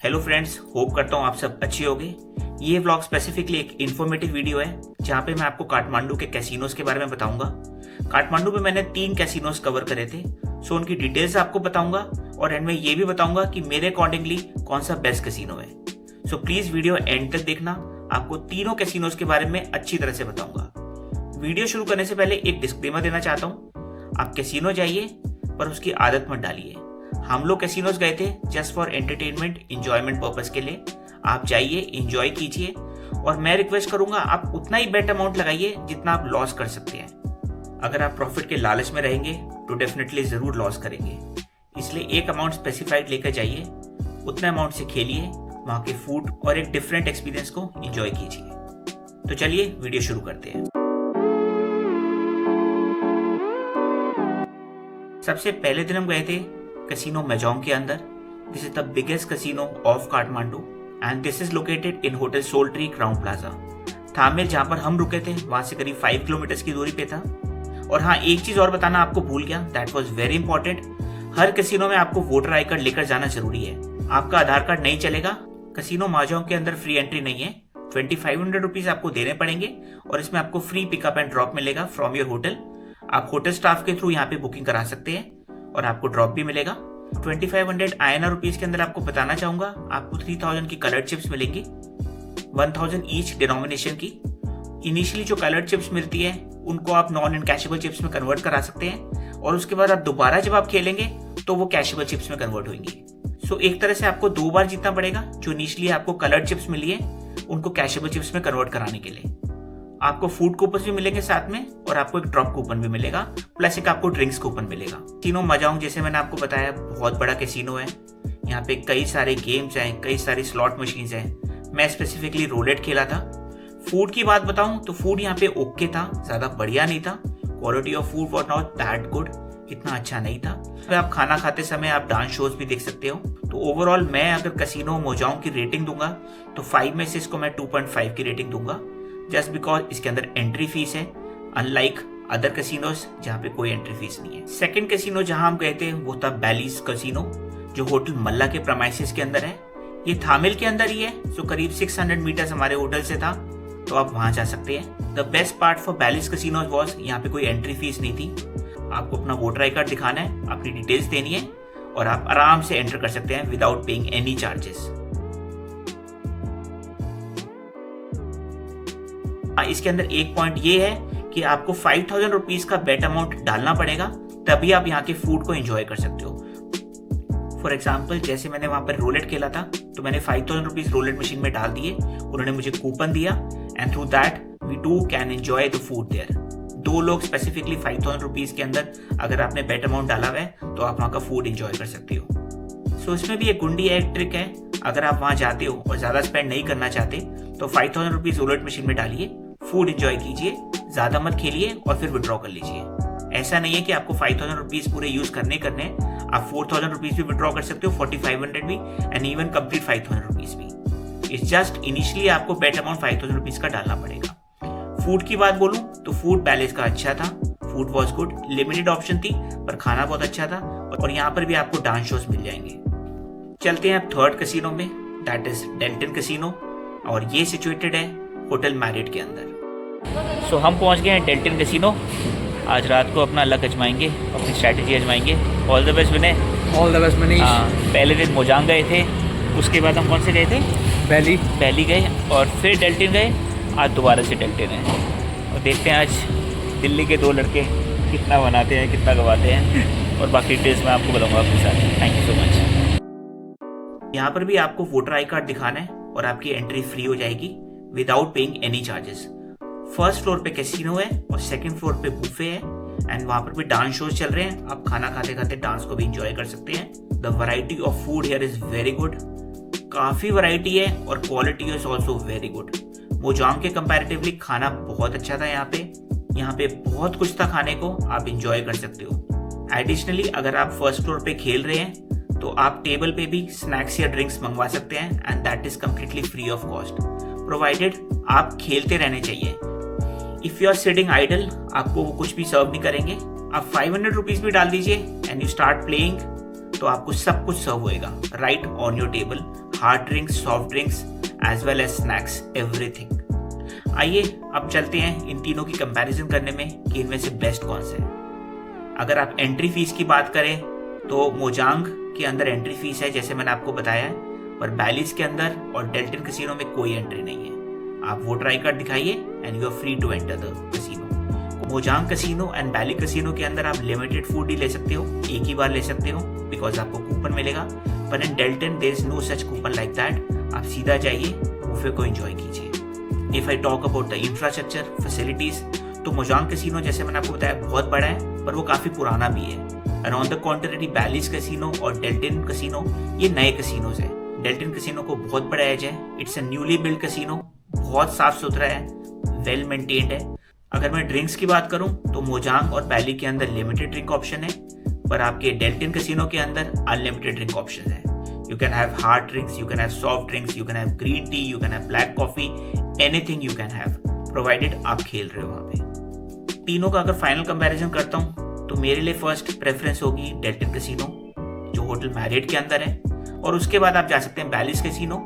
Hello friends, hope करता हूँ आप सब अच्छे होंगे। ये व्लॉग स्पेसिफिकली एक इन्फॉर्मेटिव वीडियो है जहाँ पे मैं आपको काठमांडू के कैसीनोज के बारे में बताऊंगा। काठमांडू में मैंने 3 कैसीनोज कवर करे थे, सो उनकी डिटेल्स आपको बताऊंगा और एंड में ये भी बताऊंगा कि मेरे अकॉर्डिंगली कौन सा बेस्ट कैसीनो है। सो प्लीज वीडियो एंड तक देखना, आपको तीनों कैसीनोज के बारे में अच्छी तरह से बताऊंगा। वीडियो शुरू करने से पहले एक डिस्क्लेमर देना चाहता हूँ, आप कैसीनो जाइए पर उसकी आदत मत डालिए। हम लोग कैसीनोज गए थे just for entertainment enjoyment purpose के लिए। आप जाइए, इंजॉय कीजिए और मैं रिक्वेस्ट करूंगा आप उतना ही बेट अमाउंट लगाइए जितना आप लॉस कर सकते हैं। अगर आप प्रॉफिट के लालच में रहेंगे तो डेफिनेटली जरूर लॉस करेंगे, इसलिए एक अमाउंट स्पेसिफाइड लेकर जाइए, उतने अमाउंट से खेलिए, वहां के फूड और एक डिफरेंट एक्सपीरियंस को एंजॉय कीजिए। तो चलिए वीडियो शुरू करते हैं। सबसे पहले दिन हम गए थे कैसीनो मेजोंग के अंदर। This is the biggest casino of Kathmandu and this is located in hotel Soaltee crown plaza. Thamel जहां पर हम रुके थे वहां से करीब 5 किलोमीटर की दूरी पे था। और हाँ, एक चीज और बताना आपको भूल गया, that was very important. Her casino में आपको वोटर आई कार्ड लेकर जाना जरूरी है, आपका आधार कार्ड नहीं चलेगा। कैसीनो मेजोंग के अंदर फ्री एंट्री नहीं है, 2500 रुपीज आपको देने पड़ेंगे और इसमें आपको फ्री पिकअप एंड ड्रॉप मिलेगा फ्रॉम योर होटल। आप होटल स्टाफ के थ्रू यहाँ पे बुकिंग करा सकते हैं और आपको ड्रॉप भी मिलेगा। 2500 INR रुपीज के अंदर आपको बताना चाहूंगा, आपको 3000 की कलर्ड चिप्स मिलेंगी, 1000 ईच डिनोमिनेशन की। इनिशियली जो कलर्ड चिप्स मिलती है उनको आप नॉन इनकैशेबल चिप्स में कन्वर्ट करा सकते हैं और उसके बाद आप दोबारा जब आप खेलेंगे तो वो कैशेबल चिप्स में कन्वर्ट होंगी। सो एक तरह से आपको 2 बार जीतना पड़ेगा। जो इनिशियली आपको कलर्ड चिप्स मिली है उनको कैशेबल चिप्स में कन्वर्ट कराने के लिए आपको फूड कूपन भी मिलेंगे साथ में और आपको एक ड्रॉप कूपन भी मिलेगा, प्लस एक आपको ड्रिंक्स कूपन मिलेगा। कैसीनो मेजोंग जैसे मैंने आपको बताया बहुत बड़ा कैसीनो है, यहाँ पे कई सारे गेम्स हैं, कई सारी स्लॉट मशीन्स हैं। मैं स्पेसिफिकली रोलेट खेला था। फूड की बात बताऊं तो फूड यहाँ पे ओके था, ज्यादा बढ़िया नहीं था। Quality of food was not that good, इतना अच्छा नहीं था। तो आप खाना खाते समय आप डांस शोज भी देख सकते हो। तो ओवरऑल मैं अगर कैसीनो मेजोंग की रेटिंग दूंगा तो 5 में से इसको मैं 2.5 की रेटिंग दूंगा, जस्ट बिकॉज इसके अंदर एंट्री फीस है, अनलाइक अदर कैसीनोज जहाँ पे कोई एंट्री फीस नहीं है। सेकंड कैसीनो जहां हम गए थे वो था बैलीज कैसीनो, जो होटल मल्ला के प्रमाइसिस के अंदर है। ये थामिल के अंदर ही है, सो करीब 600 मीटर्स हमारे होटल से था, तो आप वहां जा सकते हैं। The best part for Bally's casino was यहाँ पे कोई एंट्री फीस नहीं थी। आपको अपना वोटर आई कार्ड दिखाना है, अपनी डिटेल्स देनी है और आप आराम से एंटर कर सकते हैं विदाउट पेइंग एनी चार्जेस। इसके अंदर एक पॉइंट ये है कि आपको 5000 रुपीज का बेट अमाउंट डालना पड़ेगा, तभी आप यहाँ के फूड को एंजॉय कर सकते हो। फॉर एग्जाम्पल जैसे मैंने वहां पर रोलेट खेला था तो मैंने 5000 रुपीज रोलेट मशीन में डाल दिए, उन्होंने मुझे कूपन दिया and through that we too can enjoy the food there. 2 लोग स्पेसिफिकली 5000 रुपीज के अंदर अगर आपने बेट अमाउंट डाला हुआ है तो आप वहां का फूड एंजॉय कर सकते हो। सो इसमें भी एक गुंडी एक ट्रिक है, अगर आप वहां जाते हो और ज्यादा स्पेंड नहीं करना चाहते तो 5000 रुपीज रोलेट मशीन में डालिए, फूड एंजॉय कीजिए, ज्यादा मत खेलिए और फिर विड्रॉ कर लीजिए। ऐसा नहीं है कि आपको 5000 रुपीज पूरे यूज करने आप 4000 रुपीज भी विड्रॉ कर सकते हो, 4500 भी एंड इवन कंप्लीट 5000 रुपीज भी। इट्स जस्ट इनिशियली आपको बेट अमाउंट 5000 रुपीज का डालना पड़ेगा। फूड की बात बोलूं तो फूड बैलेंस का अच्छा था, food was good, limited option थी पर खाना बहुत अच्छा था और यहाँ पर भी आपको डांस शोज मिल जाएंगे। चलते हैं अब थर्ड कैसीनो में, दैट इज डेल्टन कैसीनो और ये सिचुएटेड है होटल मैरिट के अंदर। सो हम पहुंच गए हैं डेल्टन कैसीनो। आज रात को अपना लक आजमाएंगे, अपनी स्ट्रैटेजी आजमाएंगे। All the best Vinay. All the best Manish. पहले दिन मोजांग गए थे, उसके बाद हम कौन से गए थे? बैली गए और फिर डेल्टन गए, आज दोबारा से डेल्टन है। और देखते हैं आज दिल्ली के 2 लड़के कितना बनाते हैं, कितना गवाते हैं और बाकी डिटेल्स मैं आपको बताऊंगा आपके साथ। Thank you so much. यहाँ पर भी आपको वोटर आई कार्ड दिखाना है और आपकी एंट्री फ्री हो जाएगी without paying any charges. First floor पे कैसीनो है और सेकंड फ्लोर पे बुफे है एंड वहां पर भी डांस शोज चल रहे हैं। आप खाना खाते खाते डांस को भी एंजॉय कर सकते हैं। The variety of food here is very good, काफी वैरायटी है और quality is also very good. Mojang के कंपैरेटिवली खाना बहुत अच्छा था। यहाँ पे बहुत कुछ था खाने को, आप एंजॉय कर सकते हो। एडिशनली अगर आप फर्स्ट फ्लोर पे खेल रहे हैं तो आप टेबल पे भी स्नैक्स या ड्रिंक्स मंगवा सकते हैं and that is completely free of cost, provided आप खेलते रहने चाहिए। If you are sitting idle आपको वो कुछ भी सर्व नहीं करेंगे। आप 500 रुपीज भी डाल दीजिए एंड यू स्टार्ट प्लेइंग तो आपको सब कुछ सर्व होएगा right on your table. Hard drinks, soft drinks as well as snacks, everything. आइए अब चलते हैं इन तीनों की कंपैरिजन करने में कि इनमें से बेस्ट कौन सा है। अगर आप एंट्री फीस की बात करें तो मोजांग के अंदर एंट्री फीस है जैसे मैंने आपको बताया है, पर बैलिस के अंदर और डेल्टन कैसीनो में कोई एंट्री नहीं है। आप वोटर आई कार्ड दिखाइए and you are free to enter the casino. Mahjong casino and Bally casino के अंदर आप लिमिटेड फूड ही ले सकते हो, एक ही बार ले सकते हो बिकॉज आपको कूपन मिलेगा। पर in Deltin there is no such coupon like that. आप सीधा जाइए, बुफे को एंजॉय कीजिए। If I talk about the infrastructure facilities, तो मोजांग कैसीनो जैसे मैंने आपको बताया बहुत बड़ा है, पर वो काफी पुराना भी है। And on the contrary Bayliss casino और डेल्टन कैसीनो ये नए कैसीनोज है। डेल्टन कैसीनो को बहुत बड़ा एज है, it's a newly build casino, बहुत साफ सुथरा है, वेल मेंटेन्ड है। अगर मैं ड्रिंक्स की बात करूं तो मोजांग और बैली के अंदर लिमिटेड ड्रिंक ऑप्शन है, पर आपके डेल्टन कैसीनो के अंदर अनलिमिटेड ड्रिंक ऑप्शन है। You can have hard drinks, you can have soft drinks, you can have green tea, you can have black coffee, anything you can have, provided आप खेल रहे हो वहां पे। तीनों का अगर फाइनल कंपैरिजन करता हूं तो मेरे लिए फर्स्ट प्रेफरेंस होगी डेल्टन कैसीनो जो होटल मैरियट के अंदर है, और उसके बाद आप जा सकते हैं बैलिस कैसीनो।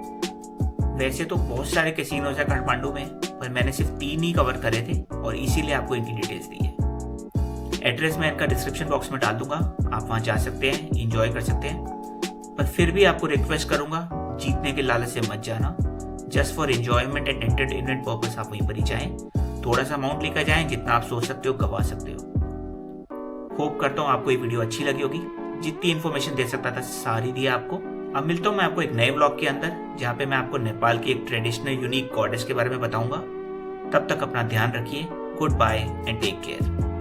वैसे तो बहुत सारे कैसीनोज है काठमांडू में, पर मैंने सिर्फ 3 ही कवर करे थे और इसीलिए आपको इनकी डिटेल्स दी है। एड्रेस मैं इनका डिस्क्रिप्शन बॉक्स में डाल दूंगा, आप वहां जा सकते हैं, इंजॉय कर सकते हैं। पर फिर भी आपको रिक्वेस्ट करूंगा, जीतने के लालच से मत जाना। Just for enjoyment and entertainment purpose आप वहीं पर ही जाएं। थोड़ा सा अमाउंट लेकर जाएं, जितना आप सोच सकते हो गवा सकते हो। होप करता हूँ आपको ये वीडियो अच्छी लगी होगी। जितनी इन्फॉर्मेशन दे सकता था सारी दी आपको। अब मिलता हूँ मैं आपको एक नए व्लॉग के अंदर, जहाँ पे मैं आपको नेपाल की एक ट्रेडिशनल यूनिक गॉडेस के बारे में बताऊंगा। तब तक अपना ध्यान रखिए। Good bye and take care.